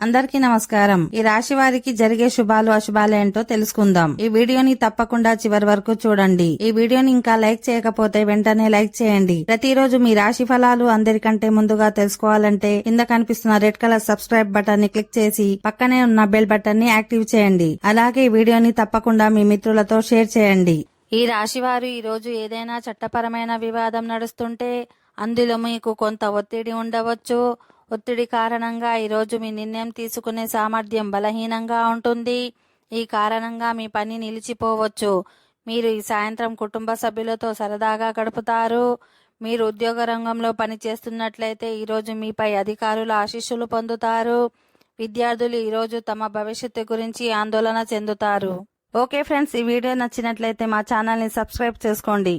అందరికీ నమస్కారం. ఈ రాశి వారికి జరిగే శుభాలు అశుభాలు ఏంటో తెలుసుకుందాం. ఈ వీడియోని తప్పకుండా చివరి వరకు చూడండి. ఈ వీడియోని ఇంకా లైక్ చేయకపోతే వెంటనే లైక్ చేయండి. ప్రతిరోజు మీ రాశి ఫలాలు అందరికంటే ముందుగా తెలుసుకోవాలంటే కింద కనిపిస్తున్న రెడ్ కలర్ సబ్స్క్రైబ్ బటన్ ని క్లిక్ చేసి పక్కనే ఉన్న బెల్ బటన్ ని యాక్టివ్ చేయండి. అలాగే ఈ వీడియోని తప్పకుండా మీ మిత్రులతో షేర్ చేయండి. ఈ రాశివారు ఈ రోజు ఏదైనా చట్టపరమైన వివాదం నడుస్తుంటే అందులో మీకు కొంత ఒత్తిడి ఉండవచ్చు. ఒత్తిడి కారణంగా ఈరోజు మీ నిర్ణయం తీసుకునే సామర్థ్యం బలహీనంగా ఉంటుంది. ఈ కారణంగా మీ పని నిలిచిపోవచ్చు. మీరు ఈ సాయంత్రం కుటుంబ సభ్యులతో సరదాగా గడుపుతారు. మీరు ఉద్యోగ రంగంలో పనిచేస్తున్నట్లయితే ఈరోజు మీపై అధికారుల ఆశీస్సులు పొందుతారు. విద్యార్థులు ఈరోజు తమ భవిష్యత్తు గురించి ఆందోళన చెందుతారు. ఓకే ఫ్రెండ్స్, ఈ వీడియో నచ్చినట్లయితే మా ఛానల్ని సబ్స్క్రైబ్ చేసుకోండి.